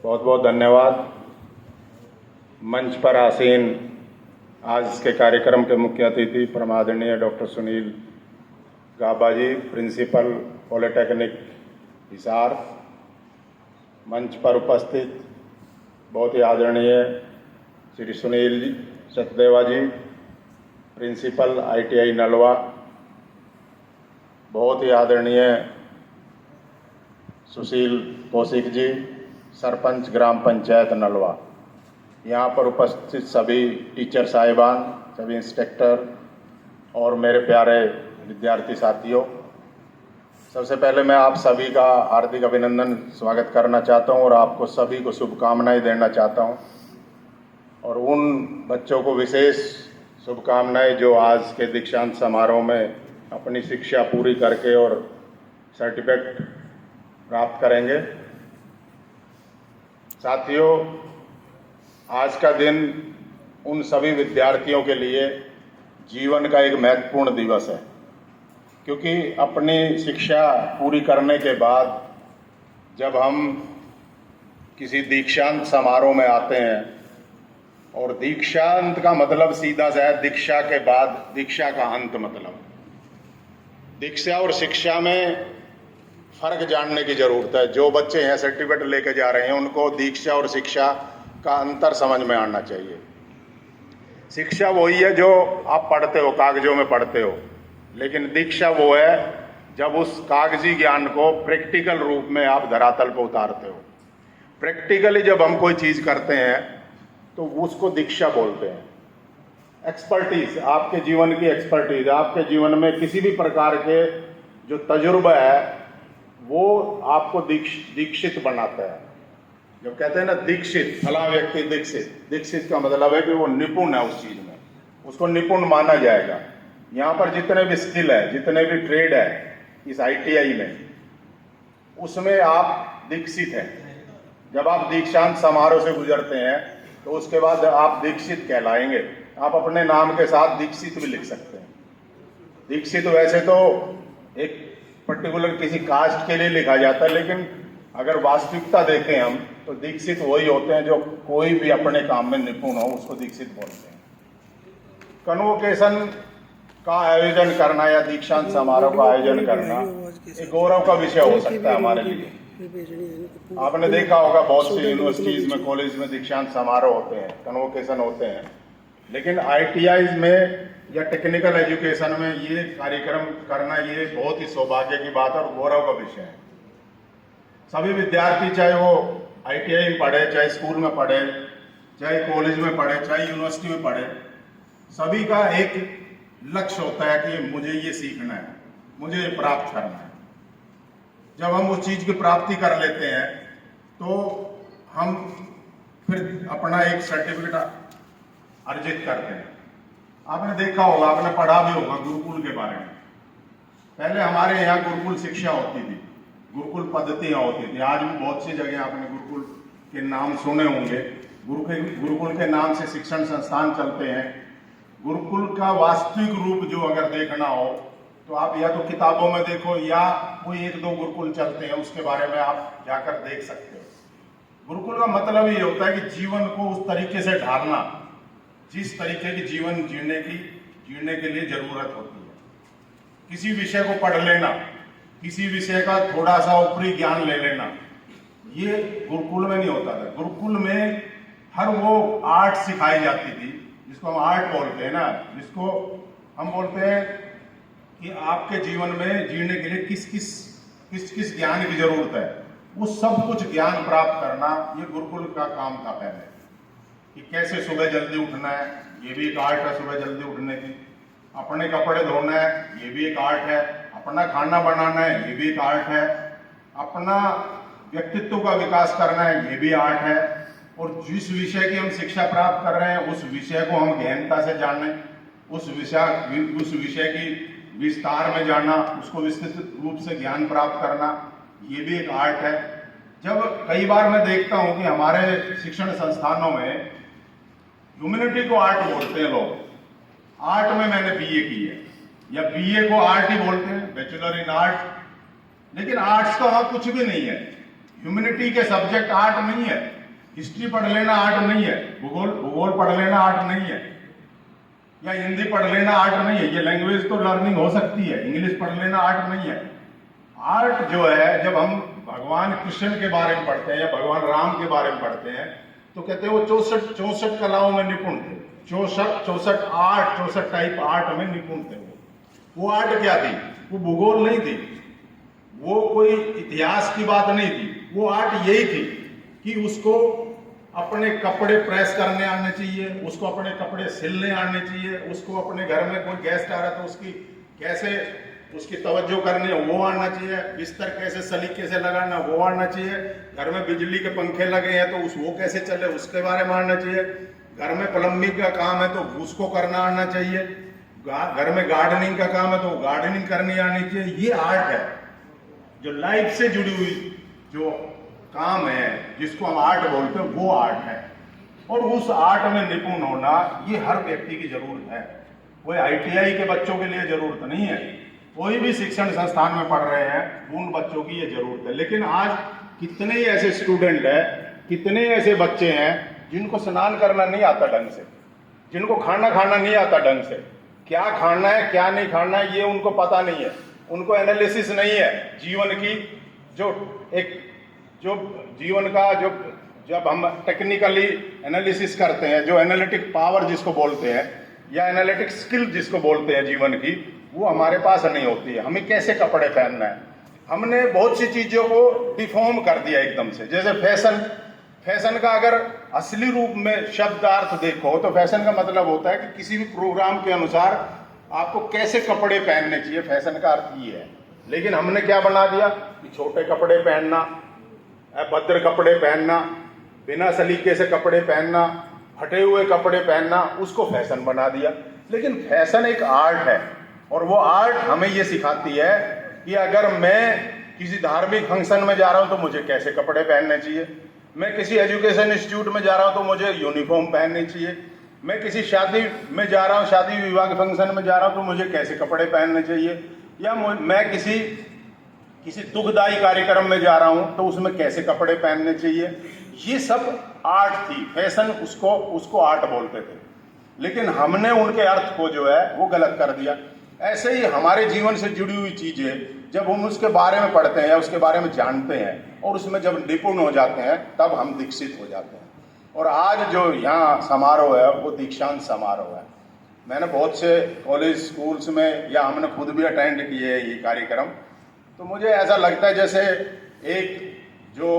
बहुत बहुत धन्यवाद। मंच पर आसीन आज के कार्यक्रम के मुख्य अतिथि परमादरणीय डॉक्टर सुनील गाबा जी, प्रिंसिपल पॉलिटेक्निक हिसार। मंच पर उपस्थित बहुत ही आदरणीय श्री सुनील जी सचदेवा जी, प्रिंसिपल ITI नलवा। बहुत ही आदरणीय सुशील कौशिक जी, सरपंच ग्राम पंचायत नलवा। यहाँ पर उपस्थित सभी टीचर साहिबान, सभी इंस्ट्रक्टर और मेरे प्यारे विद्यार्थी साथियों, सबसे पहले मैं आप सभी का हार्दिक अभिनंदन स्वागत करना चाहता हूँ और आपको सभी को शुभकामनाएं देना चाहता हूँ। और उन बच्चों को विशेष शुभकामनाएं जो आज के दीक्षांत समारोह में अपनी शिक्षा पूरी करके और सर्टिफिकेट प्राप्त करेंगे। साथियों, आज का दिन उन सभी विद्यार्थियों के लिए जीवन का एक महत्वपूर्ण दिवस है, क्योंकि अपनी शिक्षा पूरी करने के बाद जब हम किसी दीक्षांत समारोह में आते हैं, और दीक्षांत का मतलब सीधा सा है दीक्षा के बाद दीक्षा का अंत। मतलब दीक्षा और शिक्षा में फर्क जानने की जरूरत है। जो बच्चे यहाँ सर्टिफिकेट लेके जा रहे हैं उनको दीक्षा और शिक्षा का अंतर समझ में आना चाहिए। शिक्षा वही है जो आप पढ़ते हो, कागजों में पढ़ते हो, लेकिन दीक्षा वो है जब उस कागजी ज्ञान को प्रैक्टिकल रूप में आप धरातल पर उतारते हो। प्रैक्टिकली जब हम कोई चीज करते हैं तो उसको दीक्षा बोलते हैं। एक्सपर्टीज, आपके जीवन की एक्सपर्टीज, आपके जीवन में किसी भी प्रकार के जो तजुर्बा है वो आपको दीक्षित बनाता है। जब कहते हैं ना दीक्षित, फला व्यक्ति दीक्षित, दीक्षित का मतलब है कि वो निपुण है उस चीज में, उसको निपुण माना जाएगा। यहाँ पर जितने भी स्किल है, जितने भी ट्रेड है इस ITI में, उसमें आप दीक्षित हैं। जब आप दीक्षांत समारोह से गुजरते हैं तो उसके बाद आप दीक्षित कहलाएंगे। आप अपने नाम के साथ दीक्षित भी लिख सकते हैं। दीक्षित वैसे तो एक पर्टिकुलर किसी कास्ट के लिए लिखा जाता है, लेकिन अगर वास्तविकता देखें हम तो दीक्षित वही होते हैं जो कोई भी अपने काम में निपुण हो, उसको दीक्षित बोलते हैं। कन्वोकेशन का आयोजन करना या दीक्षांत समारोह का आयोजन करना एक गौरव का विषय हो सकता है हमारे लिए। आपने देखा होगा बहुत सी यूनिवर्सिटीज में, कॉलेज में दीक्षांत समारोह होते हैं, कन्वोकेशन होते हैं, लेकिन ITIs में या टेक्निकल एजुकेशन में ये कार्यक्रम करना ये बहुत ही सौभाग्य की बात और गौरव का विषय है। सभी विद्यार्थी, चाहे वो ITI में पढ़े, चाहे स्कूल में पढ़े, चाहे कॉलेज में पढ़े, चाहे यूनिवर्सिटी में पढ़े, सभी का एक लक्ष्य होता है कि मुझे ये सीखना है, मुझे ये प्राप्त करना है। जब हम उस चीज की प्राप्ति कर लेते हैं तो हम फिर अपना एक सर्टिफिकेट अर्जित करते हैं। आपने देखा होगा, आपने पढ़ा भी होगा गुरुकुल के बारे में। पहले हमारे यहाँ गुरुकुल शिक्षा होती थी, गुरुकुल पद्धतियां होती थी। आज भी बहुत सी जगह आपने गुरुकुल के नाम सुने होंगे। गुरुकुल के नाम से शिक्षण संस्थान चलते हैं। गुरुकुल का वास्तविक रूप जो अगर देखना हो तो आप या तो किताबों में देखो या कोई एक दो गुरुकुल चलते हैं, उसके बारे में आप जाकर देख सकते हो। गुरुकुल का मतलब ये होता है कि जीवन को उस तरीके से ढालना जिस तरीके की जीवन जीने के लिए जरूरत होती है। किसी विषय को पढ़ लेना, किसी विषय का थोड़ा सा ऊपरी ज्ञान ले लेना, ये गुरुकुल में नहीं होता था। गुरुकुल में हर वो आर्ट सिखाई जाती थी जिसको हम आर्ट बोलते हैं ना, जिसको हम बोलते हैं कि आपके जीवन में जीने के लिए किस किस ज्ञान की जरूरत है, वो सब कुछ ज्ञान प्राप्त करना ये गुरुकुल का काम था पहले। कि कैसे सुबह जल्दी उठना है, ये भी एक आर्ट है सुबह जल्दी उठने की। अपने कपड़े धोना है, ये भी एक आर्ट है। अपना खाना बनाना है, ये भी एक आर्ट है। अपना व्यक्तित्व का विकास करना है, ये भी आर्ट है। और जिस विषय की हम शिक्षा प्राप्त कर रहे हैं उस विषय को हम गहनता से जाने, उस विषय की विस्तार में जाना, उसको विस्तृत रूप से ज्ञान प्राप्त करना, ये भी एक आर्ट है। जब कई बार मैं देखता हूं कि हमारे शिक्षण संस्थानों में ह्यूमैनिटी को आर्ट बोलते हैं लोग। आर्ट में मैंने BA की है, या BA को आर्ट ही बोलते हैं, बैचलर इन आर्ट। लेकिन आर्ट्स तो वहां कुछ भी नहीं है। ह्यूमैनिटी के सब्जेक्ट आर्ट नहीं है, हिस्ट्री पढ़ लेना आर्ट नहीं है, भूगोल पढ़ लेना आर्ट नहीं है, या हिंदी पढ़ लेना आर्ट नहीं है। ये लैंग्वेज तो लर्निंग हो सकती है, इंग्लिश पढ़ लेना आर्ट नहीं है। आर्ट जो है, जब हम भगवान कृष्ण के बारे में पढ़ते हैं या भगवान राम के बारे में पढ़ते हैं तो कहते हैं वो 64 कलाओं में निपुण थे, 64 टाइप आर्ट में निपुण थे। वो आर्ट क्या थी? वो भूगोल नहीं थी, वो कोई इतिहास की बात नहीं थी। वो आर्ट यही थी कि उसको अपने कपड़े प्रेस करने आने चाहिए, उसको अपने कपड़े सिलने आने चाहिए, उसको अपने घर में कोई गेस्ट आ रहा है तो उसकी कैसे उसकी तवज्जो करनी है वो आना चाहिए, बिस्तर कैसे सलीके से लगाना वो आना चाहिए, घर में बिजली के पंखे लगे हैं तो वो कैसे चले उसके बारे में आना चाहिए, घर में प्लम्बिंग का काम है तो उसको करना आना चाहिए, घर में गार्डनिंग का काम है तो गार्डनिंग करनी आनी चाहिए। ये आर्ट है, जो लाइफ से जुड़ी हुई जो काम है जिसको हम आर्ट बोलते हैं वो आर्ट है। और उस आर्ट में निपुण होना ये हर व्यक्ति की जरूरत है। कोई ITI के बच्चों के लिए जरूरत नहीं है, कोई भी शिक्षण संस्थान में पढ़ रहे हैं उन बच्चों की ये जरूरत है। लेकिन आज कितने ही ऐसे स्टूडेंट हैं, कितने ऐसे बच्चे हैं जिनको स्नान करना नहीं आता ढंग से, जिनको खाना खाना नहीं आता ढंग से, क्या खाना है क्या नहीं खाना है ये उनको पता नहीं है, उनको एनालिसिस नहीं है जीवन की, जो जीवन का जो जब हम टेक्निकली एनालिसिस करते हैं, जो एनालिटिक पावर जिसको बोलते हैं या एनालिटिक स्किल जिसको बोलते हैं जीवन की, वो हमारे पास नहीं होती है। हमें कैसे कपड़े पहनना है, हमने बहुत सी चीज़ों को डिफॉर्म कर दिया एकदम से। जैसे फैशन का अगर असली रूप में शब्दार्थ देखो तो फैशन का मतलब होता है कि किसी भी प्रोग्राम के अनुसार आपको कैसे कपड़े पहनने चाहिए, फैशन का अर्थ ये है। लेकिन हमने क्या बना दिया कि छोटे कपड़े पहनना, अभद्र कपड़े पहनना, बिना सलीके से कपड़े पहनना, फटे हुए कपड़े पहनना, उसको फैशन बना दिया। लेकिन फैशन एक आर्ट है और वो आर्ट हमें ये सिखाती है कि अगर मैं किसी धार्मिक फंक्शन में जा रहा हूँ तो मुझे कैसे कपड़े पहनने चाहिए, मैं किसी एजुकेशन इंस्टीट्यूट में जा रहा हूँ तो मुझे यूनिफॉर्म पहननी चाहिए, मैं किसी शादी में जा रहा हूँ, शादी विवाह के फंक्शन में जा रहा हूँ तो मुझे कैसे कपड़े पहनने चाहिए, या मैं किसी दुखदायी कार्यक्रम में जा रहा हूँ तो उसमें कैसे कपड़े पहनने चाहिए। ये सब आर्ट थी, फैशन उसको आर्ट बोलते थे। लेकिन हमने उनके अर्थ को जो है वो गलत कर दिया। ऐसे ही हमारे जीवन से जुड़ी हुई चीज़ें जब हम उसके बारे में पढ़ते हैं या उसके बारे में जानते हैं और उसमें जब निपुण हो जाते हैं तब हम दीक्षित हो जाते हैं। और आज जो यहाँ समारोह है वो दीक्षांत समारोह है। मैंने बहुत से कॉलेज स्कूल्स में या हमने खुद भी अटेंड किए है ये कार्यक्रम, तो मुझे ऐसा लगता है जैसे एक जो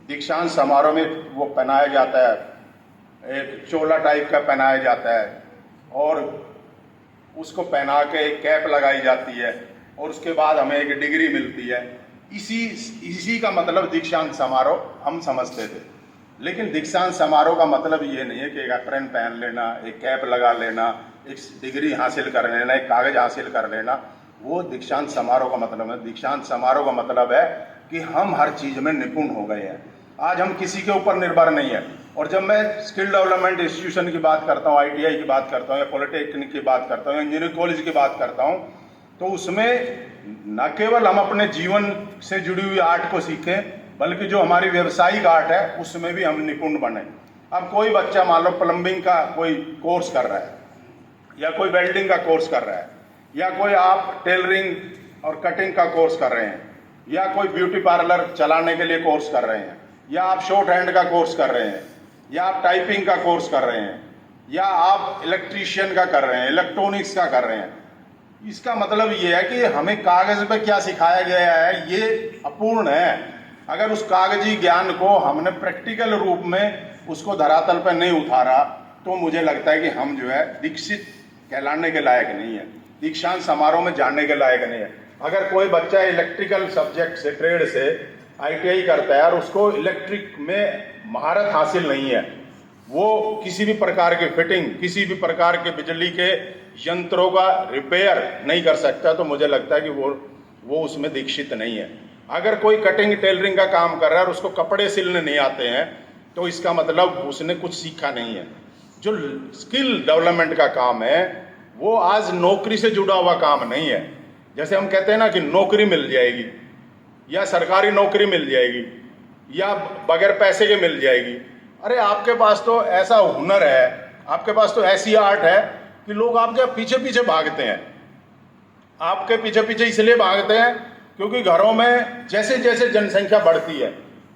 दीक्षांत समारोह में वो पहनाया जाता है, एक चोला टाइप का पहनाया जाता है और उसको पहना के एक कैप लगाई जाती है और उसके बाद हमें एक डिग्री मिलती है। इसी का मतलब दीक्षांत समारोह हम समझते थे। लेकिन दीक्षांत समारोह का मतलब ये नहीं है कि एक एप्रन पहन लेना, एक कैप लगा लेना, एक डिग्री हासिल कर लेना, एक कागज हासिल कर लेना, वो दीक्षांत समारोह का मतलब है। दीक्षांत समारोह का मतलब है कि हम हर चीज़ में निपुण हो गए हैं। आज हम किसी के ऊपर निर्भर नहीं है। और जब मैं स्किल डेवलपमेंट इंस्टीट्यूशन की बात करता हूँ, ITI की बात करता हूँ, या पॉलिटेक्निक की बात करता हूँ, या इंजीनियरिंग कॉलेज की बात करता हूँ, तो उसमें न केवल हम अपने जीवन से जुड़ी हुई आर्ट को सीखें बल्कि जो हमारी व्यावसायिक आर्ट है उसमें भी हम निपुण बने। अब कोई बच्चा मान लो प्लम्बिंग का कोई कोर्स कर रहा है या कोई वेल्डिंग का कोर्स कर रहा है या कोई आप टेलरिंग और कटिंग का कोर्स कर रहे हैं या कोई ब्यूटी पार्लर चलाने के लिए कोर्स कर रहे हैं या आप शॉर्ट हैंड का कोर्स कर रहे हैं या आप टाइपिंग का कोर्स कर रहे हैं या आप इलेक्ट्रीशियन का कर रहे हैं, इलेक्ट्रॉनिक्स का कर रहे हैं। इसका मतलब ये है कि हमें कागज पे क्या सिखाया गया है ये अपूर्ण है। अगर उस कागजी ज्ञान को हमने प्रैक्टिकल रूप में उसको धरातल पर नहीं उतारा तो मुझे लगता है कि हम जो है दीक्षित कहलाने के लायक नहीं है, दीक्षांत समारोह में जाने के लायक नहीं है। अगर कोई बच्चा इलेक्ट्रिकल सब्जेक्ट से, ट्रेड से ITI करता है और उसको इलेक्ट्रिक में महारत हासिल नहीं है, वो किसी भी प्रकार की फिटिंग, किसी भी प्रकार के बिजली के यंत्रों का रिपेयर नहीं कर सकता, तो मुझे लगता है कि वो उसमें दीक्षित नहीं है। अगर कोई कटिंग टेलरिंग का काम कर रहा है और उसको कपड़े सिलने नहीं आते हैं तो इसका मतलब उसने कुछ सीखा नहीं है। जो स्किल डेवलपमेंट का काम है वो आज नौकरी से जुड़ा हुआ काम नहीं है। जैसे हम कहते हैं ना कि नौकरी मिल जाएगी या सरकारी नौकरी मिल जाएगी या बगैर पैसे के मिल जाएगी। अरे आपके पास तो ऐसा हुनर है, आपके पास तो ऐसी आर्ट है कि लोग आपके पीछे पीछे भागते हैं। आपके पीछे पीछे इसलिए भागते हैं क्योंकि घरों में जैसे जैसे जनसंख्या बढ़ती है,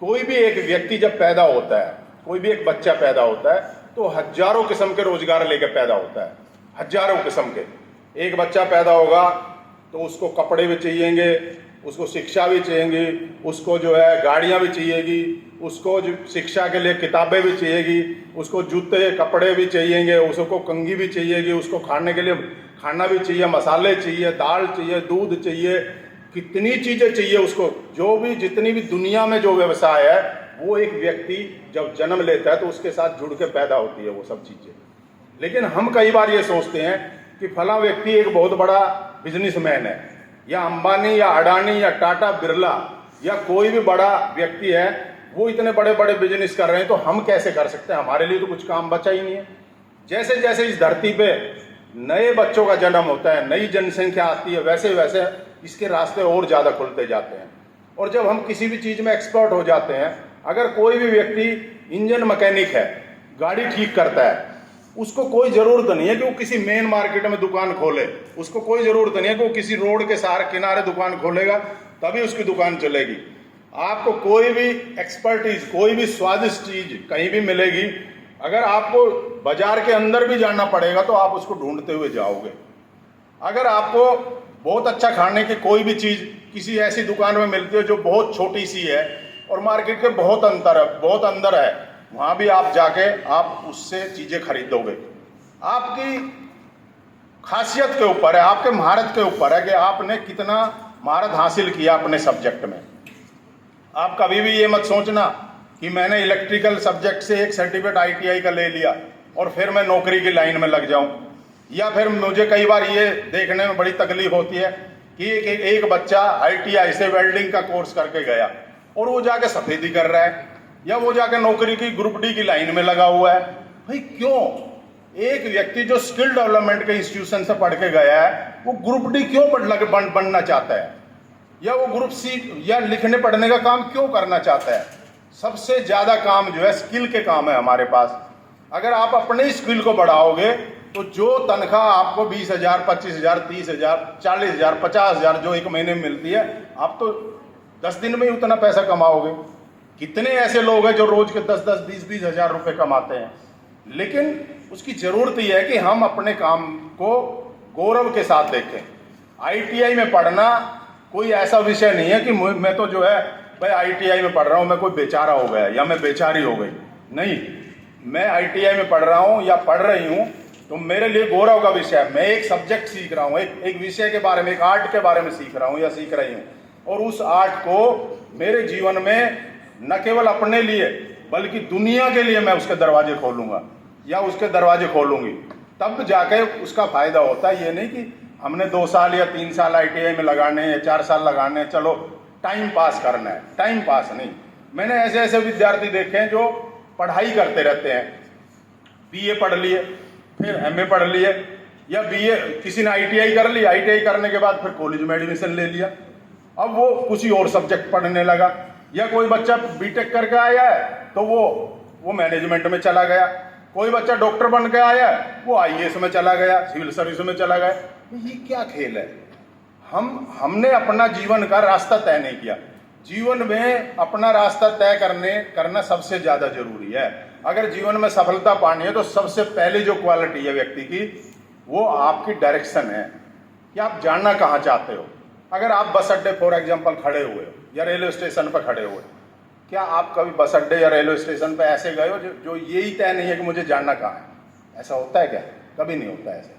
कोई भी एक व्यक्ति जब पैदा होता है, कोई भी एक बच्चा पैदा होता है तो हजारों किस्म के रोजगार लेकर पैदा होता है, हजारों किस्म के। एक बच्चा पैदा होगा तो उसको कपड़े भी चाहिएंगे, उसको शिक्षा भी चाहिएगी, उसको जो है गाड़ियाँ भी चाहिएगी, उसको जो शिक्षा के लिए किताबें भी चाहिएगी, उसको जूते कपड़े भी चाहिएंगे, उसको कंघी भी चाहिएगी, उसको खाने के लिए खाना भी चाहिए, मसाले चाहिए, दाल चाहिए, दूध चाहिए, कितनी चीज़ें चाहिए उसको। जो भी जितनी भी दुनिया में जो व्यवसाय है वो एक व्यक्ति जब जन्म लेता है तो उसके साथ जुड़ के पैदा होती है वो सब चीज़ें। लेकिन हम कई बार ये सोचते हैं कि फला व्यक्ति एक बहुत बड़ा बिजनेसमैन है, या अंबानी या अडानी या टाटा बिरला या कोई भी बड़ा व्यक्ति है, वो इतने बड़े बड़े बिजनेस कर रहे हैं तो हम कैसे कर सकते हैं? हमारे लिए तो कुछ काम बचा ही नहीं है। जैसे जैसे इस धरती पे नए बच्चों का जन्म होता है, नई जनसंख्या आती है, वैसे वैसे इसके रास्ते और ज़्यादा खुलते जाते हैं। और जब हम किसी भी चीज़ में एक्सपर्ट हो जाते हैं, अगर कोई भी व्यक्ति इंजन मैकेनिक है, गाड़ी ठीक करता है, उसको कोई ज़रूरत नहीं है कि वो किसी मेन मार्केट में दुकान खोले, उसको कोई ज़रूरत नहीं है कि वो किसी रोड के सारे किनारे दुकान खोलेगा तभी उसकी दुकान चलेगी। आपको कोई भी एक्सपर्टीज, कोई भी स्वादिष्ट चीज़ कहीं भी मिलेगी, अगर आपको बाजार के अंदर भी जाना पड़ेगा तो आप उसको ढूंढते हुए जाओगे। अगर आपको बहुत अच्छा खाने की कोई भी चीज़ किसी ऐसी दुकान में मिलती है जो बहुत छोटी सी है और मार्केट के बहुत अंदर है, वहाँ भी आप जाके आप उससे चीज़ें खरीदोगे। आपकी खासियत के ऊपर है, आपके महारत के ऊपर है कि आपने कितना महारत हासिल किया अपने सब्जेक्ट में। आप कभी भी ये मत सोचना कि मैंने इलेक्ट्रिकल सब्जेक्ट से एक सर्टिफिकेट ITI का ले लिया और फिर मैं नौकरी की लाइन में लग जाऊं। या फिर मुझे कई बार ये देखने में बड़ी तकलीफ होती है कि एक बच्चा ITI से वेल्डिंग का कोर्स करके गया और वो जाके सफेदी कर रहा है, या वो जाके नौकरी की ग्रुप D की लाइन में लगा हुआ है। भाई क्यों? एक व्यक्ति जो स्किल डेवलपमेंट के इंस्टीट्यूशन से पढ़ के गया है वो ग्रुप D क्यों बनना चाहता है, या वो ग्रुप C या लिखने पढ़ने का काम क्यों करना चाहता है? सबसे ज़्यादा काम जो है स्किल के काम है हमारे पास। अगर आप अपने स्किल को बढ़ाओगे तो जो तनख्वाह आपको 20,000, 25,000, 30,000, 40,000, 50,000 जो एक महीने में मिलती है, आप तो 10 दिन में ही उतना पैसा कमाओगे। कितने ऐसे लोग हैं जो रोज के 10-10, 20-20 हज़ार रुपये कमाते हैं। लेकिन उसकी ज़रूरत यह है कि हम अपने काम को गौरव के साथ देखें। ITI में पढ़ना कोई ऐसा विषय नहीं है कि मैं तो जो है भाई ITI में पढ़ रहा हूँ, मैं कोई बेचारा हो गया या मैं बेचारी हो गई। नहीं, मैं ITI में पढ़ रहा हूँ या पढ़ रही हूँ तो मेरे लिए गौरव का विषय है। मैं एक सब्जेक्ट सीख रहा हूँ, एक विषय के बारे में, एक आर्ट के बारे में सीख रहा हूँ या सीख रही हूँ, और उस आर्ट को मेरे जीवन में न केवल अपने लिए बल्कि दुनिया के लिए मैं उसके दरवाजे खोलूँगा या उसके दरवाजे खोलूँगी, तब जाके उसका फ़ायदा होता है। ये नहीं कि हमने 2 साल या 3 साल ITI में लगाने या 4 साल लगाने, चलो टाइम पास करना है। टाइम पास नहीं। मैंने ऐसे ऐसे विद्यार्थी देखे हैं जो पढ़ाई करते रहते हैं, BA पढ़ लिए, फिर MA पढ़ लिए, या BA किसी ने ITI कर ली, ITI करने के बाद फिर कॉलेज में एडमिशन ले लिया, अब वो किसी और सब्जेक्ट पढ़ने लगा। या कोई बच्चा BTech करके आया है तो वो मैनेजमेंट में चला गया, कोई बच्चा डॉक्टर बन के आया है वो IAS में चला गया, सिविल सर्विस में चला गया। ये क्या खेल है? हमने अपना जीवन का रास्ता तय नहीं किया। जीवन में अपना रास्ता तय करना सबसे ज़्यादा जरूरी है। अगर जीवन में सफलता पानी है तो सबसे पहले जो क्वालिटी है व्यक्ति की, वो आपकी डायरेक्शन है कि आप जानना कहाँ चाहते हो। अगर आप बस अड्डे फॉर एग्जाम्पल खड़े हुए हो या रेलवे स्टेशन पर खड़े हुए, क्या आप कभी बस अड्डे या रेलवे स्टेशन पर ऐसे गए हो जो यही तय नहीं है कि मुझे जानना कहाँ है? ऐसा होता है क्या? कभी नहीं होता ऐसा।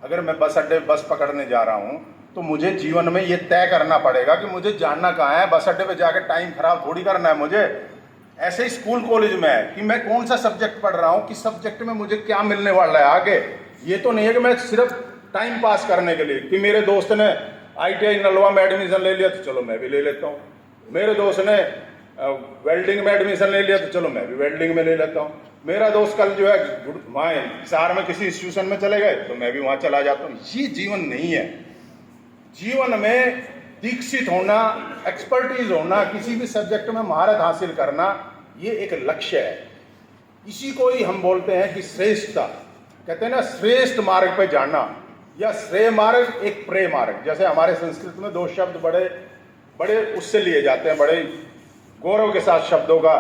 अगर मैं बस पकड़ने जा रहा हूँ तो मुझे जीवन में ये तय करना पड़ेगा कि मुझे जानना कहाँ है। बस अड्डे पे जाकर टाइम खराब थोड़ी करना है मुझे। ऐसे ही स्कूल कॉलेज में है कि मैं कौन सा सब्जेक्ट पढ़ रहा हूँ, किस सब्जेक्ट में मुझे क्या मिलने वाला है आगे। ये तो नहीं है कि मैं सिर्फ टाइम पास करने के लिए कि मेरे दोस्त ने ITI नलवा में एडमिशन ले लिया तो चलो मैं भी ले लेता हूँ, मेरे दोस्त ने वेल्डिंग में एडमिशन ले लिया तो चलो मैं भी वेल्डिंग में ले लेता हूँ, मेरा दोस्त कल जो है वहाँ शहर में किसी इंस्टीट्यूशन में चले गए तो मैं भी वहाँ चला जाता हूँ। ये जीवन नहीं है। जीवन में दीक्षित होना, एक्सपर्टीज होना, किसी भी सब्जेक्ट में महारत हासिल करना, ये एक लक्ष्य है। इसी को ही हम बोलते हैं कि श्रेष्ठता। कहते हैं ना, श्रेष्ठ मार्ग पे जाना, या श्रेय मार्ग, एक प्रेय मार्ग। जैसे हमारे संस्कृत में दो शब्द बड़े बड़े उससे लिए जाते हैं, बड़े गौरव के साथ शब्दों का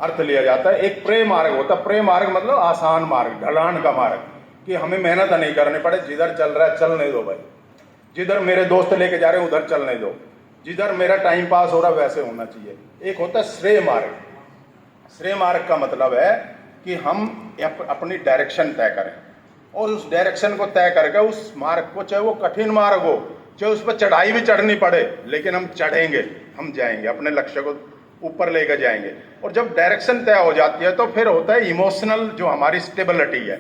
अर्थ लिया जाता है। एक प्रेय मार्ग होता है। प्रेय मार्ग मतलब आसान मार्ग, ढलान का मार्ग, कि हमें मेहनत नहीं करनी पड़े, जिधर चल रहा है चलने दो भाई, जिधर मेरे दोस्त लेके जा रहे हैं उधर चलने दो, जिधर मेरा टाइम पास हो रहा है वैसे होना चाहिए। एक होता है श्रेय मार्ग। श्रेय मार्ग का मतलब है कि हम अपनी डायरेक्शन तय करें, और उस डायरेक्शन को तय करके उस मार्ग को, चाहे वो कठिन मार्ग हो, चाहे उस पर चढ़ाई भी चढ़नी पड़े, लेकिन हम चढ़ेंगे, हम जाएंगे, अपने लक्ष्य को ऊपर लेकर जाएंगे। और जब डायरेक्शन तय हो जाती है तो फिर होता है इमोशनल, जो हमारी स्टेबिलिटी है।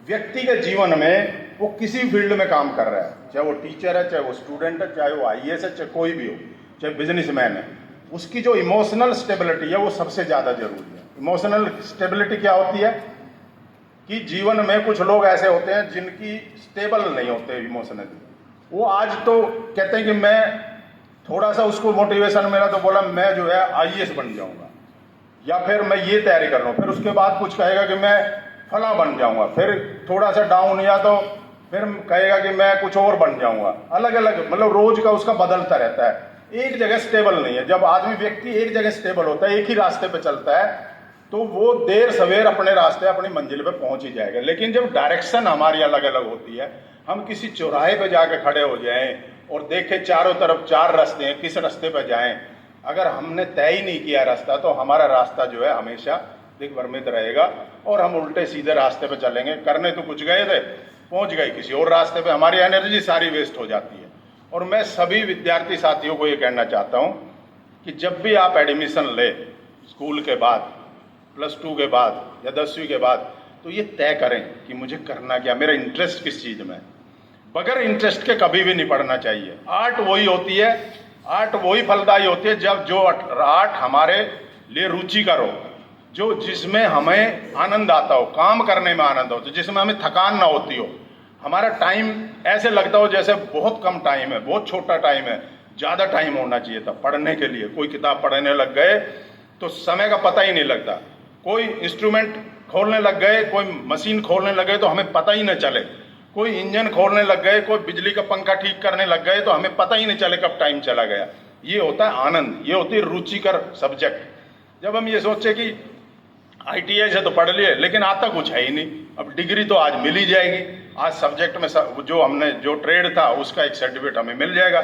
व्यक्ति के जीवन में वो किसी फील्ड में काम कर रहा है, चाहे वो टीचर है, चाहे वो स्टूडेंट है, चाहे वो आईएएस है, चाहे कोई भी हो, चाहे बिजनेसमैन है, उसकी जो इमोशनल स्टेबिलिटी है वो सबसे ज़्यादा जरूरी है। इमोशनल स्टेबिलिटी क्या होती है कि जीवन में कुछ लोग ऐसे होते हैं जिनकी स्टेबल नहीं होते इमोशनली। वो आज तो कहते हैं कि मैं थोड़ा सा, उसको मोटिवेशन मिला तो बोला मैं जो है आईएएस बन जाऊंगा, या फिर मैं ये तैयारी कर लूँ, फिर उसके बाद कुछ कहेगा कि मैं फला बन जाऊंगा, फिर थोड़ा सा डाउन या तो फिर कहेगा कि मैं कुछ और बन जाऊंगा। अलग अलग, मतलब रोज का उसका बदलता रहता है, एक जगह स्टेबल नहीं है। जब आदमी, व्यक्ति एक जगह स्टेबल होता है, एक ही रास्ते पे चलता है, तो वो देर सवेर अपने रास्ते, अपनी मंजिल पे पहुंच ही जाएगा। लेकिन जब डायरेक्शन हमारी अलग अलग होती है, हम किसी चौराहे पे जाके खड़े हो जाएं और देखें चारों तरफ चार रास्ते हैं, किस रास्ते पे जाएं, अगर हमने तय ही नहीं किया रास्ता, तो हमारा रास्ता जो है हमेशा दिग्भ्रमित रहेगा और हम उल्टे सीधे रास्ते पे चलेंगे। करने तो कुछ गए थे, पहुंच गए किसी और रास्ते पे, हमारी एनर्जी सारी वेस्ट हो जाती है। और मैं सभी विद्यार्थी साथियों को ये कहना चाहता हूं कि जब भी आप एडमिशन ले, स्कूल के बाद, +2 के बाद या 10वीं के बाद, तो ये तय करें कि मुझे करना क्या, मेरा इंटरेस्ट किस चीज़ में। बगैर इंटरेस्ट के कभी भी नहीं पढ़ना चाहिए। आर्ट वही होती है, आर्ट वही फलदायी होती है जब जो आर्ट हमारे लिए रुचिकर हो, जो जिसमें हमें आनंद आता हो, काम करने में आनंद हो, तो जिसमें हमें थकान ना होती हो। हमारा टाइम ऐसे लगता हो जैसे बहुत कम टाइम है, बहुत छोटा टाइम है, ज़्यादा टाइम होना चाहिए था पढ़ने के लिए। कोई किताब पढ़ने लग गए तो समय का पता ही नहीं लगता, कोई इंस्ट्रूमेंट खोलने लग गए, कोई मशीन खोलने लग गए तो हमें पता ही न चले, कोई इंजन खोलने लग गए, कोई बिजली का पंखा ठीक करने लग गए तो हमें पता ही नहीं चले कब टाइम चला गया। ये होता है आनंद, ये होती है रुचिकर सब्जेक्ट। जब हम ये सोचे कि ITI से तो पढ़ लिए लेकिन आता कुछ है ही नहीं, अब डिग्री तो आज मिल ही जाएगी, आज सब्जेक्ट में जो हमने जो ट्रेड था उसका एक सर्टिफिकेट हमें मिल जाएगा,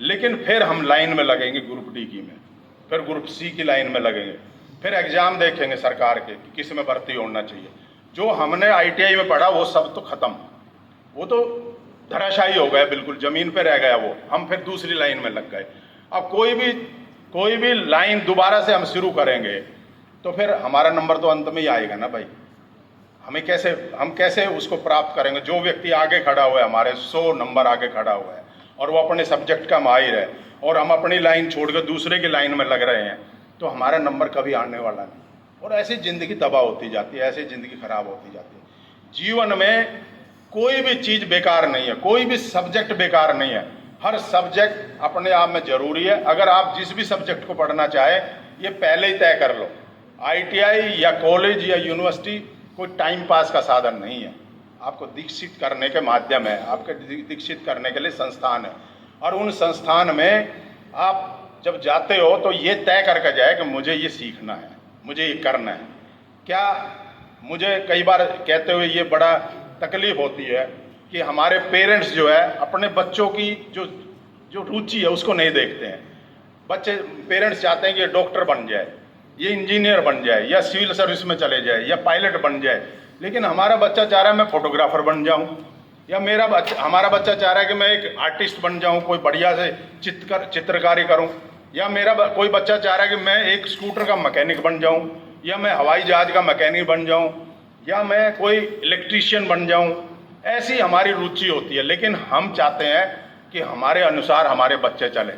लेकिन फिर हम लाइन में लगेंगे ग्रुप D की में, फिर ग्रुप C की लाइन में लगेंगे, फिर एग्जाम देखेंगे सरकार के कि किस में भर्ती होना चाहिए। जो हमने ITI में पढ़ा वो सब तो खत्म, वो तो धराशायी हो गया, बिल्कुल जमीन पे रह गया वो। हम फिर दूसरी लाइन में लग गए। अब कोई भी लाइन दोबारा से हम शुरू करेंगे तो फिर हमारा नंबर तो अंत में ही आएगा ना भाई। हम कैसे उसको प्राप्त करेंगे? जो व्यक्ति आगे खड़ा हुआ है, हमारे 100 नंबर आगे खड़ा हुआ है और वो अपने सब्जेक्ट का माहिर है, और हम अपनी लाइन छोड़कर दूसरे की लाइन में लग रहे हैं, तो हमारा नंबर कभी आने वाला नहीं। और ऐसी ज़िंदगी तबाह होती जाती है, ऐसी ज़िंदगी खराब होती जाती है। जीवन में कोई भी चीज़ बेकार नहीं है, कोई भी सब्जेक्ट बेकार नहीं है, हर सब्जेक्ट अपने आप में ज़रूरी है। अगर आप जिस भी सब्जेक्ट को पढ़ना चाहें, ये पहले ही तय कर लो। ITI या कॉलेज या यूनिवर्सिटी कोई टाइम पास का साधन नहीं है, आपको दीक्षित करने के माध्यम है, आपके दीक्षित करने के लिए संस्थान है। और उन संस्थान में आप जब जाते हो तो ये तय करके जाए कि मुझे ये सीखना है, मुझे ये करना है। क्या मुझे कई बार कहते हुए ये बड़ा तकलीफ होती है कि हमारे पेरेंट्स जो है अपने बच्चों की जो रुचि है उसको नहीं देखते हैं। पेरेंट्स चाहते हैं कि ये डॉक्टर बन जाए, ये इंजीनियर बन जाए, या सिविल सर्विस में चले जाए, या पायलट बन जाए, लेकिन हमारा बच्चा चाह रहा है मैं फोटोग्राफर बन जाऊं, या हमारा बच्चा चाह रहा है कि मैं एक आर्टिस्ट बन जाऊं, कोई बढ़िया से चित्रकारी करूं, या कोई बच्चा चाह रहा है कि मैं एक स्कूटर का मैकेनिक बन जाऊं, या मैं हवाई जहाज का मैकेनिक बन जाऊं, या मैं कोई इलेक्ट्रीशियन बन जाऊं। ऐसी हमारी रुचि होती है, लेकिन हम चाहते हैं कि हमारे अनुसार हमारे बच्चे चले।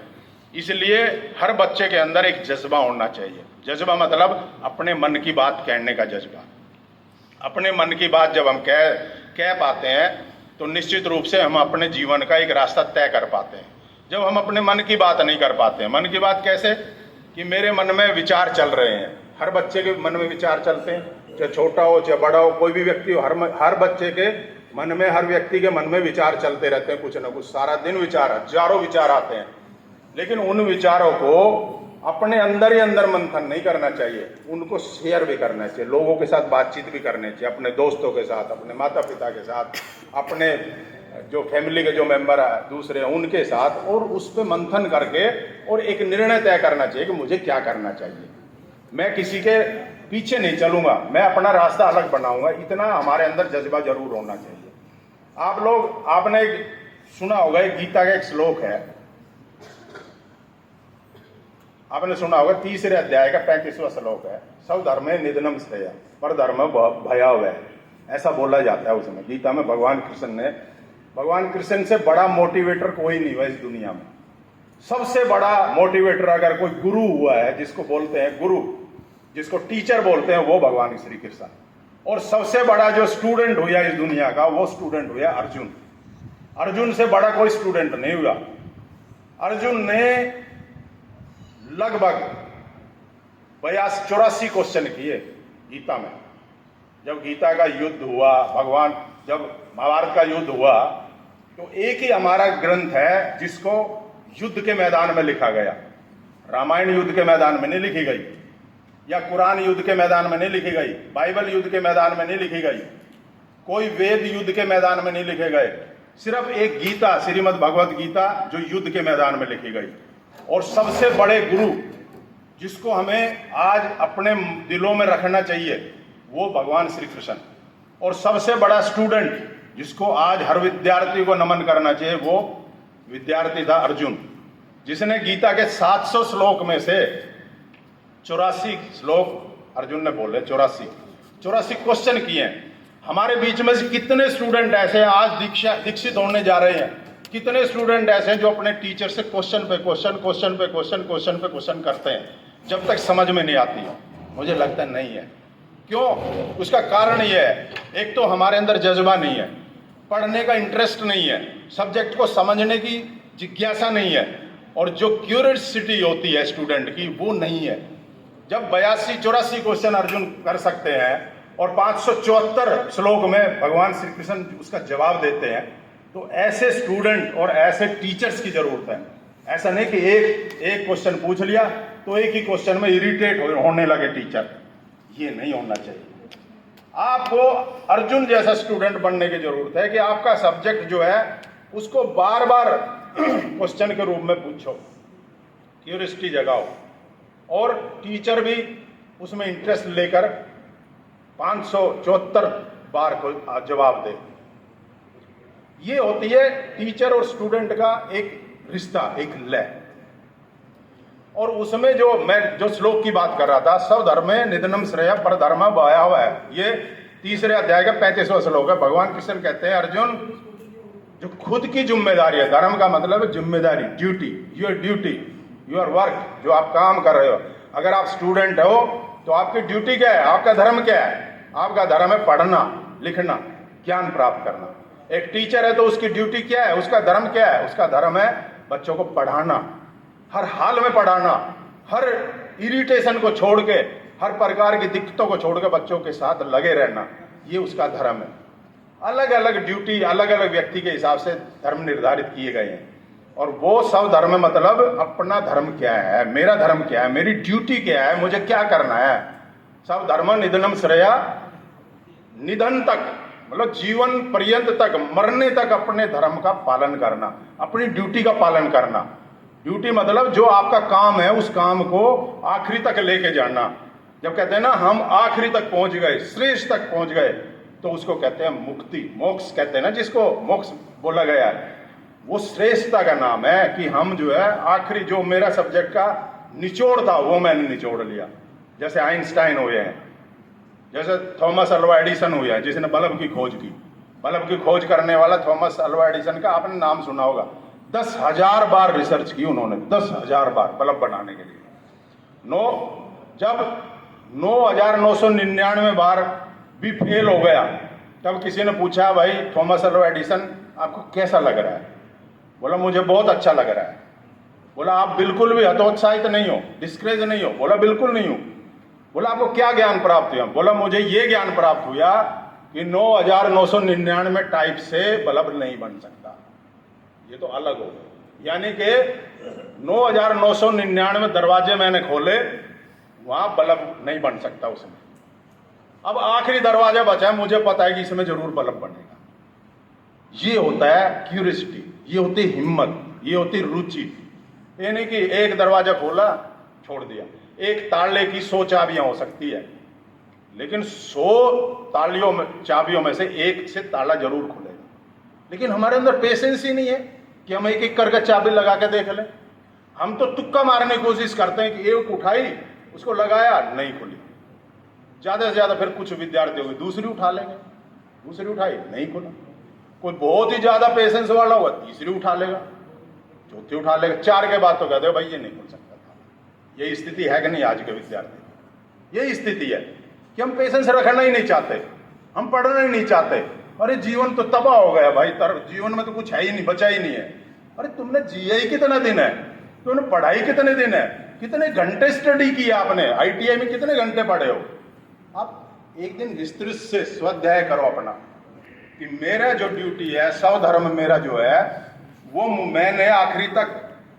इसलिए हर बच्चे के अंदर एक जज्बा होना चाहिए। जज्बा मतलब अपने मन की बात कहने का जज्बा। अपने मन की बात जब हम कह पाते हैं तो निश्चित रूप से हम अपने जीवन का एक रास्ता तय कर पाते हैं। जब हम अपने मन की बात नहीं कर पाते हैं। मन की बात कैसे? कि मेरे मन में विचार चल रहे हैं। हर बच्चे के मन में विचार चलते हैं, चाहे छोटा हो चाहे बड़ा हो, कोई भी व्यक्ति हो, हर बच्चे के मन में, हर व्यक्ति के मन में विचार चलते रहते हैं, कुछ ना कुछ। सारा दिन विचार, हजारों विचार आते हैं। लेकिन उन विचारों को अपने अंदर ही अंदर मंथन नहीं करना चाहिए, उनको शेयर भी करना चाहिए, लोगों के साथ बातचीत भी करनी चाहिए, अपने दोस्तों के साथ, अपने माता पिता के साथ, अपने जो फैमिली के जो मेंबर है दूसरे हैं उनके साथ, और उस पर मंथन करके और एक निर्णय तय करना चाहिए कि मुझे क्या करना चाहिए। मैं किसी के पीछे नहीं चलूंगा, मैं अपना रास्ता अलग बनाऊंगा। इतना हमारे अंदर जज्बा जरूर होना चाहिए। आपने सुना होगा, गीता का एक श्लोक है, आपने सुना होगा, 3रे अध्याय का 35वां श्लोक है, सब धर्मे निधनम श्रेय पर धर्म भयावह। ऐसा बोला जाता है उसमें गीता में। भगवान कृष्ण से बड़ा मोटिवेटर कोई नहीं हुआ इस दुनिया में। सबसे बड़ा मोटिवेटर अगर कोई गुरु हुआ है, जिसको बोलते हैं गुरु, जिसको टीचर बोलते हैं, वो भगवान श्री कृष्ण। और सबसे बड़ा जो स्टूडेंट हुआ इस दुनिया का, वो स्टूडेंट हुआ अर्जुन। अर्जुन से बड़ा कोई स्टूडेंट नहीं हुआ। अर्जुन ने लगभग 84 क्वेश्चन किए गीता में। जब गीता का युद्ध हुआ, जब महाभारत का युद्ध हुआ, तो एक ही हमारा ग्रंथ है जिसको युद्ध के मैदान में लिखा गया। रामायण युद्ध के मैदान में नहीं लिखी गई, या कुरान युद्ध के मैदान में नहीं लिखी गई, बाइबल युद्ध के मैदान में नहीं लिखी गई, कोई वेद युद्ध के मैदान में नहीं लिखे गए। सिर्फ एक गीता, श्रीमद् भगवत गीता, जो युद्ध के मैदान में लिखी गई। और सबसे बड़े गुरु जिसको हमें आज अपने दिलों में रखना चाहिए, वो भगवान श्री कृष्ण। और सबसे बड़ा स्टूडेंट जिसको आज हर विद्यार्थी को नमन करना चाहिए, वो विद्यार्थी था अर्जुन, जिसने गीता के 700 श्लोक में से 84 श्लोक अर्जुन ने बोले। 84 क्वेश्चन किए हैं। हमारे बीच में से कितने स्टूडेंट ऐसे हैं आज दीक्षित होने जा रहे हैं, कितने स्टूडेंट ऐसे हैं जो अपने टीचर से क्वेश्चन पे क्वेश्चन करते हैं, जब तक समझ में नहीं आती है? मुझे लगता नहीं है। क्यों? उसका कारण ये है, एक तो हमारे अंदर जज्बा नहीं है, पढ़ने का इंटरेस्ट नहीं है, सब्जेक्ट को समझने की जिज्ञासा नहीं है, और जो क्यूरियोसिटी होती है स्टूडेंट की, वो नहीं है। जब 82-84 क्वेश्चन अर्जुन कर सकते हैं और 574 श्लोक में भगवान श्री कृष्ण उसका जवाब देते हैं, तो ऐसे स्टूडेंट और ऐसे टीचर्स की जरूरत है। ऐसा नहीं कि एक क्वेश्चन पूछ लिया तो एक ही क्वेश्चन में इरिटेट होने लगे टीचर। ये नहीं होना चाहिए। आपको अर्जुन जैसा स्टूडेंट बनने की जरूरत है कि आपका सब्जेक्ट जो है उसको बार बार क्वेश्चन के रूप में पूछो, क्यूरियोसिटी जगाओ, और टीचर भी उसमें इंटरेस्ट लेकर 574 बार को जवाब दे। ये होती है टीचर और स्टूडेंट का एक रिश्ता, एक लय। और उसमें जो श्लोक की बात कर रहा था, सब धर्मे निधनम श्रेय पर धर्म भयावह है, ये 3रे अध्याय का 35वां श्लोक है। भगवान कृष्ण कहते हैं, अर्जुन, जो खुद की जिम्मेदारी है, धर्म का मतलब है जिम्मेदारी, ड्यूटी, योर वर्क, जो आप काम कर रहे हो। अगर आप स्टूडेंट हो तो आपकी ड्यूटी क्या है, आपका धर्म क्या है? आपका धर्म है पढ़ना, लिखना, ज्ञान प्राप्त करना। एक टीचर है तो उसकी ड्यूटी क्या है, उसका धर्म क्या है? उसका धर्म है बच्चों को पढ़ाना, हर हाल में पढ़ाना, हर इरिटेशन को छोड़ के, हर प्रकार की दिक्कतों को छोड़ के बच्चों के साथ लगे रहना, ये उसका धर्म है। अलग अलग ड्यूटी अलग अलग व्यक्ति के हिसाब से धर्म निर्धारित किए गए हैं। और वो सब धर्म मतलब अपना धर्म क्या है, मेरा धर्म क्या है, मेरी ड्यूटी क्या है, मुझे क्या करना है। सब धर्म निधनम श्रेया, निधन तक मतलब जीवन पर्यंत तक, मरने तक अपने धर्म का पालन करना, अपनी ड्यूटी का पालन करना। ड्यूटी मतलब जो आपका काम है उस काम को आखिरी तक लेके जाना। जब कहते हैं ना हम आखिरी तक पहुंच गए, श्रेष्ठ तक पहुंच गए, तो उसको कहते हैं मुक्ति, मोक्ष कहते हैं ना, जिसको मोक्ष बोला गया है, वो श्रेष्ठता का नाम है। कि हम जो है आखिरी, जो मेरा सब्जेक्ट का निचोड़ था वो मैंने निचोड़ लिया। जैसे आइंस्टाइन हुए हैं, जैसे थॉमस अल्वा एडिसन हुआ है जिसने बल्ब की खोज की। बल्ब की खोज करने वाला थॉमस अल्वा एडिसन का आपने नाम सुना होगा। 10,000 बार रिसर्च की उन्होंने, 10,000 बार बल्ब बनाने के लिए। जब 9,999 बार भी फेल हो गया, तब किसी ने पूछा, भाई थॉमस अल्वा एडिसन आपको कैसा लग रहा है? बोला मुझे बहुत अच्छा लग रहा है। बोला आप बिल्कुल भी हतोत्साहित नहीं हो, डिस्करेज नहीं हो? बोला बिल्कुल नहीं हूं। बोला आपको क्या ज्ञान प्राप्त हुआ? बोला मुझे ये ज्ञान प्राप्त हुआ कि 9,999 टाइप से बल्ब नहीं बन सकता। ये तो अलग हो गया, यानी कि 9,999 दरवाजे मैंने खोले, वहां बल्ब नहीं बन सकता उसमें। अब आखिरी दरवाजा बचा है, मुझे पता है कि इसमें जरूर बल्ब बनेगा। ये होता है क्यूरियोसिटी, ये होती हिम्मत, ये होती रुचि। ये नहीं कि एक दरवाजा खोला छोड़ दिया। एक ताले की 100 चाबियां हो सकती है, लेकिन 100 तालियों में चाबियों में से एक से ताला जरूर खुलेगा। लेकिन हमारे अंदर पेशेंस ही नहीं है कि हम एक एक करके चाबी लगा के देख लें। हम तो तुक्का मारने की कोशिश करते हैं कि एक उठाई, उसको लगाया, नहीं खुली। ज्यादा से ज्यादा फिर कुछ विद्यार्थी होंगे दूसरी उठा लेंगे, दूसरी उठाई नहीं खुला। कोई बहुत ही ज्यादा पेशेंस वाला होगा, तीसरी उठा लेगा, चौथी उठा लेगा, 4 के बाद तो कहते हो भाई ये नहीं खुल सकता था। यही स्थिति है कि नहीं आज के विद्यार्थी? यही स्थिति है कि हम पेशेंस रखना ही नहीं चाहते, हम पढ़ना ही नहीं चाहते। अरे जीवन तो तबाह हो गया भाई, जीवन में तो कुछ है ही नहीं, बचा ही नहीं है। अरे तुमने जिया ही कितना दिन है, तुमने पढ़ाई कितने दिन है, कितने घंटे स्टडी किया आपने, ITI में कितने घंटे पढ़े हो? आप एक दिन विस्तृत से स्वाध्याय करो अपना कि मेरा जो ड्यूटी है, स्वधर्म मेरा जो है, वो मैंने आखिरी तक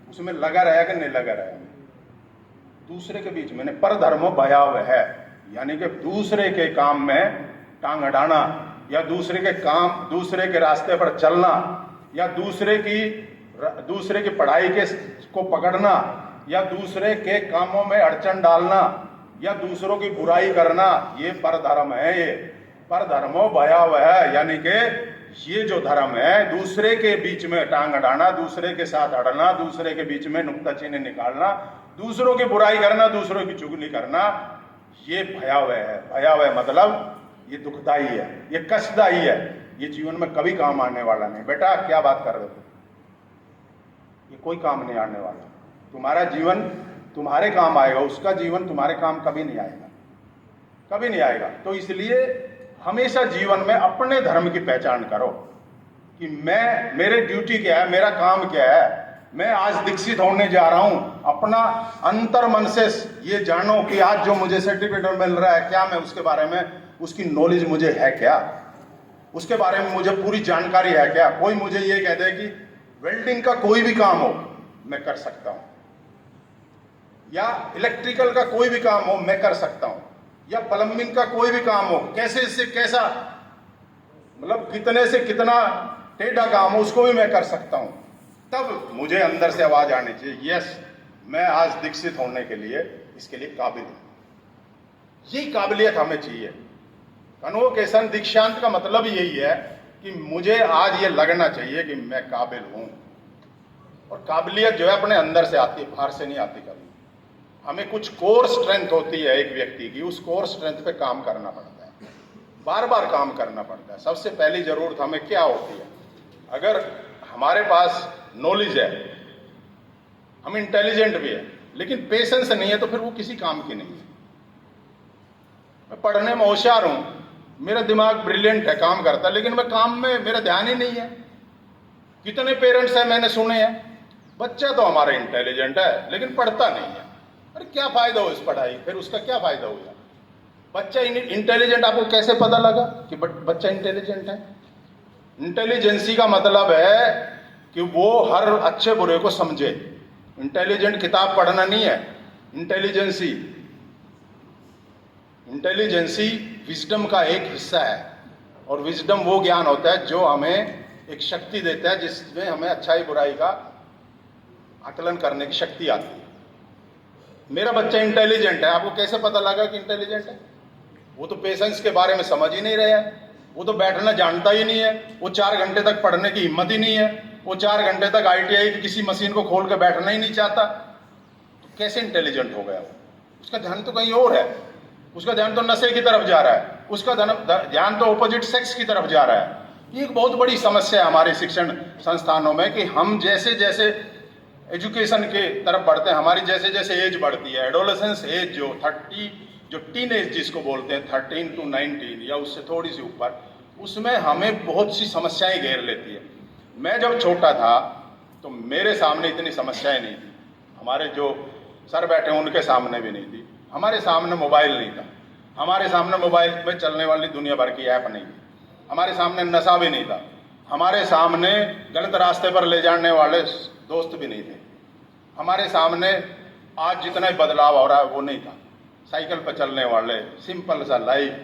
उसमें लगा रहा कि नहीं लगा रहा। दूसरे के बीच मैंने परधर्म भयाव है, यानी कि दूसरे के काम में टांग अड़ाना, या दूसरे के काम, दूसरे के रास्ते पर चलना, या दूसरे की पढ़ाई को पकड़ना, या दूसरे के कामों में अड़चन डालना, या दूसरों की बुराई करना, ये परधर्म है। ये परधर्मो भयाव है, यानी कि ये जो धर्म है, दूसरे के बीच में टांग अड़ाना, दूसरे के साथ अड़ना, दूसरे के बीच में नुक्ताचीनी निकालना, दूसरों की बुराई करना, दूसरों की चुगली करना, ये भयावह है। भयावह मतलब ये दुखदाई है, ये कष्टदायी है, ये जीवन में कभी काम आने वाला नहीं। बेटा क्या बात कर रहे हो? ये कोई काम नहीं आने वाला। तुम्हारा जीवन तुम्हारे काम आएगा, उसका जीवन तुम्हारे काम कभी नहीं आएगा, कभी नहीं आएगा। तो इसलिए हमेशा जीवन में अपने धर्म की पहचान करो कि मेरे ड्यूटी क्या है, मेरा काम क्या है। मैं आज दीक्षित होने जा रहा हूं, अपना अंतर मन से ये जानो कि आज जो मुझे सर्टिफिकेट मिल रहा है, क्या मैं उसके बारे में, उसकी नॉलेज मुझे है क्या, उसके बारे में मुझे पूरी जानकारी है क्या। कोई मुझे ये कह दे कि वेल्डिंग का कोई भी काम हो मैं कर सकता हूं, या इलेक्ट्रिकल का कोई भी काम हो मैं कर सकता हूं, या प्लम्बिंग का कोई भी काम हो, कैसे से कैसा, मतलब कितने से कितना टेढ़ा काम हो उसको भी मैं कर सकता हूं। तब मुझे अंदर से आवाज आनी चाहिए, यस मैं आज दीक्षित होने के लिए इसके लिए काबिल हूं। यही काबिलियत हमें चाहिए। कन्वोकेशन दीक्षांत का मतलब यही है कि मुझे आज ये लगना चाहिए कि मैं काबिल हूं। और काबिलियत जो है अपने अंदर से आती है, बाहर से नहीं आती कभी। हमें कुछ कोर स्ट्रेंथ होती है एक व्यक्ति की, उस कोर स्ट्रेंथ पे काम करना पड़ता है, बार बार काम करना पड़ता है। सबसे पहली जरूरत हमें क्या होती है? अगर हमारे पास नॉलेज है, हम इंटेलिजेंट भी है, लेकिन पेशेंस नहीं है, तो फिर वो किसी काम की नहीं है। मैं पढ़ने में होशियार हूं, मेरा दिमाग ब्रिलियंट है, काम करता है, लेकिन मैं काम में मेरा ध्यान ही नहीं है। कितने पेरेंट्स हैं मैंने सुने हैं, बच्चा तो हमारा इंटेलिजेंट है लेकिन पढ़ता नहीं है। अरे क्या फायदा हो इस पढ़ाई, फिर उसका क्या फायदा हुआ? बच्चा इंटेलिजेंट, आपको कैसे पता लगा कि बच्चा इंटेलिजेंट है? इंटेलिजेंसी का मतलब है कि वो हर अच्छे बुरे को समझे। इंटेलिजेंट किताब पढ़ना नहीं है। इंटेलिजेंसी विजडम का एक हिस्सा है, और विजडम वो ज्ञान होता है जो हमें एक शक्ति देता है, जिसमें हमें अच्छाई बुराई का आकलन करने की शक्ति आती है। मेरा बच्चा इंटेलिजेंट है, आपको कैसे पता लगा कि इंटेलिजेंट है? वो तो पेशेंस के बारे में समझ ही नहीं रहा है, वो तो बैठना जानता ही नहीं है, वो 4 घंटे तक पढ़ने की हिम्मत ही नहीं है, वो 4 घंटे तक ITI की किसी मशीन को खोल कर बैठना ही नहीं चाहता। तो कैसे इंटेलिजेंट हो गया वो? उसका ध्यान तो कहीं और है, उसका ध्यान तो नशे की तरफ जा रहा है, उसका ध्यान तो ऑपोजिट सेक्स की तरफ जा रहा है। ये एक बहुत बड़ी समस्या है हमारे शिक्षण संस्थानों में कि हम जैसे जैसे एजुकेशन के तरफ बढ़ते हैं, हमारी जैसे जैसे एज बढ़ती है, एडोलेसेंस एज जो 30, जो टीन एज जिसको बोलते हैं 13 to 19 या उससे थोड़ी सी ऊपर, उसमें हमें बहुत सी समस्याएं घेर लेती है। मैं जब छोटा था तो मेरे सामने इतनी समस्याएं नहीं थी, हमारे जो सर बैठे उनके सामने भी नहीं थी। हमारे सामने मोबाइल नहीं था, हमारे सामने मोबाइल में चलने वाली दुनिया भर की ऐप नहीं थी, हमारे सामने नशा भी नहीं था, हमारे सामने गलत रास्ते पर ले जाने वाले दोस्त भी नहीं थे, हमारे सामने आज जितना ही बदलाव हो रहा है वो नहीं था, साइकिल पर चलने वाले, सिंपल सा लाइफ,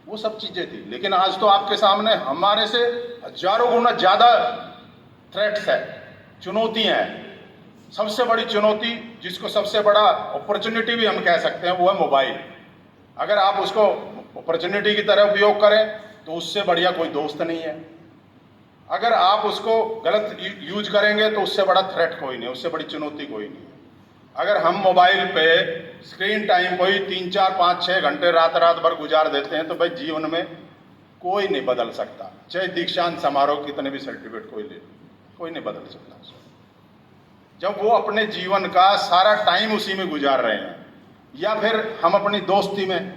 वो सब चीज़ें थी। लेकिन आज तो आपके सामने हमारे से हजारों गुना ज़्यादा थ्रेट्स है, चुनौतियाँ हैं। सबसे बड़ी चुनौती, जिसको सबसे बड़ा अपॉर्चुनिटी भी हम कह सकते हैं, वो है मोबाइल। अगर आप उसको अपॉर्चुनिटी की तरह उपयोग करें तो उससे बढ़िया कोई दोस्त नहीं है। अगर आप उसको गलत यूज करेंगे तो उससे बड़ा थ्रेट कोई नहीं, उससे बड़ी चुनौती कोई नहीं। अगर हम मोबाइल पे स्क्रीन टाइम कोई 3, 4, 5, 6 घंटे रात भर गुजार देते हैं तो भाई जीवन में कोई नहीं बदल सकता। चाहे दीक्षांत समारोह कितने भी सर्टिफिकेट कोई ले, कोई नहीं बदल सकता। जब वो अपने जीवन का सारा टाइम उसी में गुजार रहे हैं, या फिर हम अपनी दोस्ती में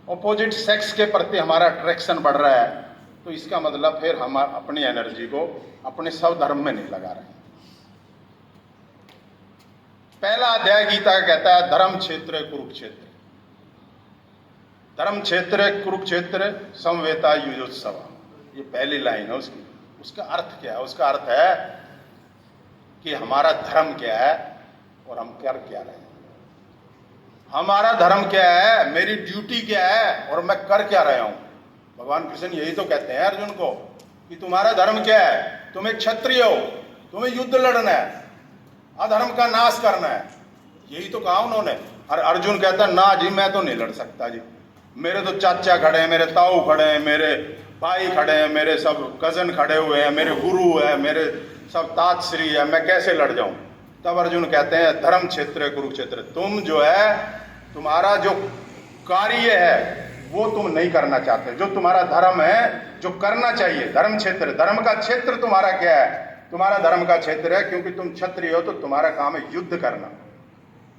ऑपोजिट सेक्स के प्रति हमारा अट्रैक्शन बढ़ रहा है, तो इसका मतलब फिर हम अपनी एनर्जी को अपने स्वधर्म में नहीं लगा रहे हैं। पहला अध्याय गीता का कहता है धर्म क्षेत्र कुरुक्षेत्र, धर्म क्षेत्र कुरुक्षेत्र समवेता युजोत्सव। ये पहली लाइन है उसकी। उसका अर्थ क्या है? उसका अर्थ है कि हमारा धर्म क्या है और हम कर क्या रहे हैं। हमारा धर्म क्या है, मेरी ड्यूटी क्या है और मैं कर क्या रहा हूं। भगवान कृष्ण यही तो कहते हैं अर्जुन को कि तुम्हारा धर्म क्या है, तुम एक क्षत्रिय हो, तुम्हें युद्ध लड़ना है, अधर्म का नाश करना है, यही तो कहा उन्होंने। और अर्जुन कहता है ना जी मैं तो नहीं लड़ सकता जी, मेरे तो चाचा खड़े हैं, मेरे ताऊ खड़े हैं, मेरे भाई खड़े हैं, मेरे सब कजन खड़े हुए हैं, मेरे गुरु है, मेरे सब ताजश्री है, मैं कैसे लड़ जाऊं। तब अर्जुन कहते हैं धर्म क्षेत्र कुरुक्षेत्र, तुम जो है तुम्हारा जो कार्य है वो तुम नहीं करना चाहते, जो तुम्हारा धर्म है जो करना चाहिए। धर्म क्षेत्र, धर्म का क्षेत्र तुम्हारा क्या है? तुम्हारा धर्म का क्षेत्र है, क्योंकि तुम क्षत्रिय हो तो तुम्हारा काम है युद्ध करना,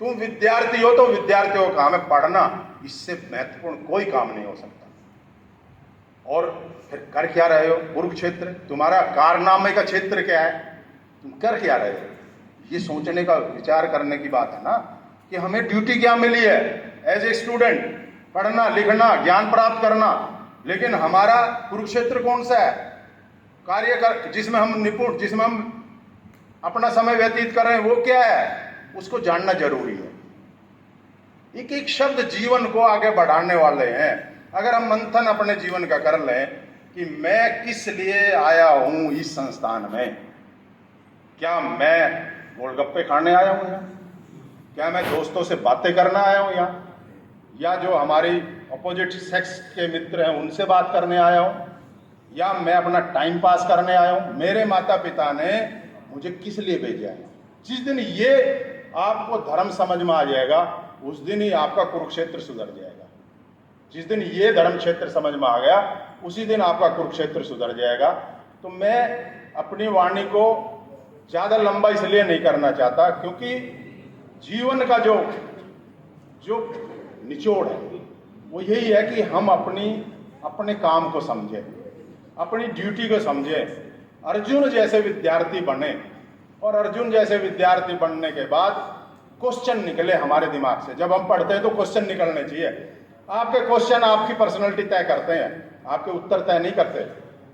तुम विद्यार्थी हो तो विद्यार्थियों का काम है पढ़ना, इससे महत्वपूर्ण कोई काम नहीं हो सकता। और फिर कर क्या रहे हो? कुरुक्षेत्र, तुम्हारा कारनामे का क्षेत्र क्या है, तुम कर क्या रहे हो? ये सोचने का, विचार करने की बात है ना कि हमें ड्यूटी क्या मिली है एज ए स्टूडेंट, पढ़ना लिखना ज्ञान प्राप्त करना, लेकिन हमारा कुरुक्षेत्र कौन सा है? कार्य कर जिसमें हम निपुण, जिसमें हम अपना समय व्यतीत कर रहे हैं, वो क्या है? उसको जानना जरूरी है। एक एक शब्द जीवन को आगे बढ़ाने वाले हैं। अगर हम मंथन अपने जीवन का कर लें कि मैं किस लिए आया हूं इस संस्थान में, क्या मैं गोलगप्पे खाने आया हूं यहाँ, क्या मैं दोस्तों से बातें करना आया हूं यहाँ, या जो हमारी अपोजिट सेक्स के मित्र हैं उनसे बात करने आया हूं, या मैं अपना टाइम पास करने आया हूं? मेरे माता पिता ने मुझे किस लिए भेजा है? जिस दिन ये आपको धर्म समझ में आ जाएगा उस दिन ही आपका कुरुक्षेत्र सुधर जाएगा। जिस दिन ये धर्म क्षेत्र समझ में आ गया उसी दिन आपका कुरुक्षेत्र सुधर जाएगा। तो मैं अपनी वाणी को ज्यादा लंबा इसलिए नहीं करना चाहता क्योंकि जीवन का जो निचोड़ है वो यही है कि हम अपने काम को समझें, अपनी ड्यूटी को समझें, अर्जुन जैसे विद्यार्थी बने, और अर्जुन जैसे विद्यार्थी बनने के बाद क्वेश्चन निकले हमारे दिमाग से। जब हम पढ़ते हैं तो क्वेश्चन निकलने चाहिए। आपके क्वेश्चन आपकी पर्सनैलिटी तय करते हैं, आपके उत्तर तय नहीं करते।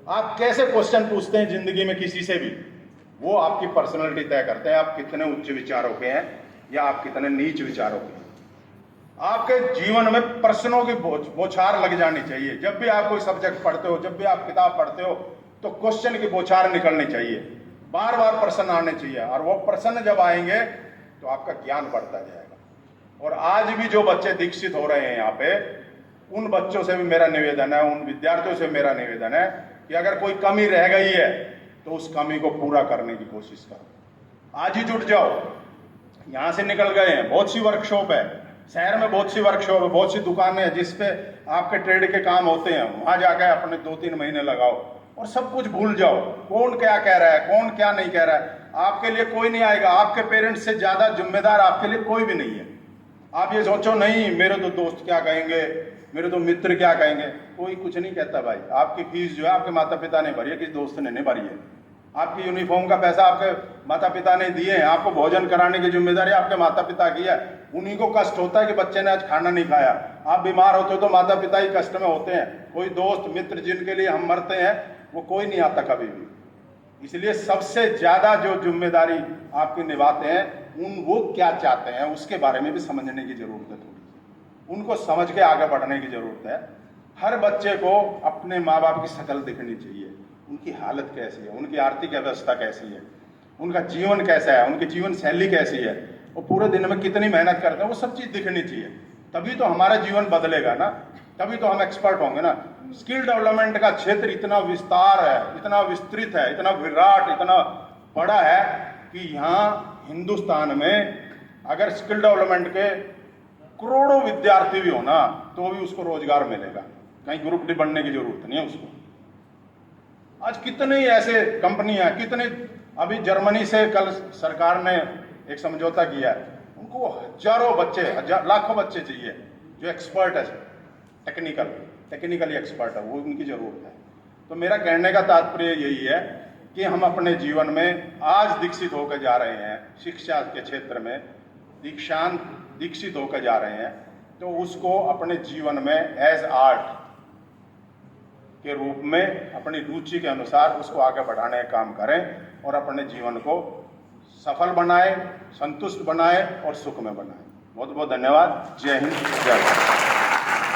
आप कैसे क्वेश्चन पूछते हैं जिंदगी में किसी से भी, वो आपकी पर्सनैलिटी तय करते हैं। आप कितने उच्च विचारों के हैं या आप कितने नीच विचारों के हैं। आपके जीवन में प्रश्नों की बौछार लग जानी चाहिए। जब भी आप कोई सब्जेक्ट पढ़ते हो, जब भी आप किताब पढ़ते हो, तो क्वेश्चन की बौछार निकलनी चाहिए, बार बार प्रश्न आने चाहिए। और वो प्रश्न जब आएंगे तो आपका ज्ञान बढ़ता जाएगा। और आज भी जो बच्चे दीक्षित हो रहे हैं यहाँ पे, उन बच्चों से भी मेरा निवेदन है, उन विद्यार्थियों से मेरा निवेदन है कि अगर कोई कमी रह गई है तो उस कमी को पूरा करने की कोशिश करो। आज ही जुट जाओ। यहाँ से निकल गए हैं, बहुत सी वर्कशॉप है शहर में, बहुत सी वर्कशॉप है, बहुत सी दुकानें हैं जिसपे आपके ट्रेड के काम होते हैं। वहाँ जाकर अपने 2-3 महीने लगाओ और सब कुछ भूल जाओ। कौन क्या कह रहा है, कौन क्या नहीं कह रहा है, आपके लिए कोई नहीं आएगा। आपके पेरेंट्स से ज्यादा जिम्मेदार आपके लिए कोई भी नहीं है। आप ये सोचो नहीं मेरे तो दोस्त क्या कहेंगे, मेरे तो मित्र क्या कहेंगे। कोई कुछ नहीं कहता भाई। आपकी फीस जो है आपके माता पिता ने भरी है, किसी दोस्त ने नहीं भरी है। आपकी यूनिफॉर्म का पैसा आपके माता पिता ने दिए हैं, आपको भोजन कराने की जिम्मेदारी आपके माता पिता की है। उन्हीं को कष्ट होता है कि बच्चे ने आज खाना नहीं खाया। आप बीमार होते हो तो माता पिता ही कष्ट में होते हैं। कोई दोस्त मित्र जिनके लिए हम मरते हैं वो कोई नहीं आता कभी भी। इसलिए सबसे ज्यादा जो जिम्मेदारी आपकी निभाते हैं वो क्या चाहते हैं उसके बारे में भी समझने की जरूरत है। थोड़ी उनको समझ के आगे बढ़ने की जरूरत है। हर बच्चे को अपने माँ बाप की शक्ल दिखनी चाहिए, उनकी हालत कैसी है, उनकी आर्थिक अवस्था कैसी है, उनका जीवन कैसा है, उनकी जीवन शैली कैसी है, वो पूरे दिन में कितनी मेहनत करते हैं, वो सब चीज़ दिखनी चाहिए। तभी तो हमारा जीवन बदलेगा ना, तभी तो हम एक्सपर्ट होंगे ना। स्किल डेवलपमेंट का क्षेत्र इतना विस्तार है, इतना विस्तृत है, इतना विराट, इतना बड़ा है कि यहाँ हिंदुस्तान में अगर स्किल डेवलपमेंट के करोड़ों विद्यार्थी भी हो ना तो भी उसको रोजगार मिलेगा। कहीं ग्रुप डी बनने की जरूरत नहीं है उसको। आज कितने ऐसे कंपनियां, कितने अभी जर्मनी से कल सरकार ने एक समझौता किया है, उनको हजारों बच्चे, लाखों बच्चे चाहिए जो एक्सपर्ट है, टेक्निकली एक्सपर्ट है, वो उनकी जरूरत है। तो मेरा कहने का तात्पर्य यही है कि हम अपने जीवन में आज दीक्षित होकर जा रहे हैं, शिक्षा के क्षेत्र में दीक्षित होकर जा रहे हैं, तो उसको अपने जीवन में एज आर्ट के रूप में अपनी रुचि के अनुसार उसको आगे बढ़ाने का काम करें और अपने जीवन को सफल बनाएं, संतुष्ट बनाएं और सुख में बनाएं। बहुत बहुत धन्यवाद। जय हिंद, जय भारत।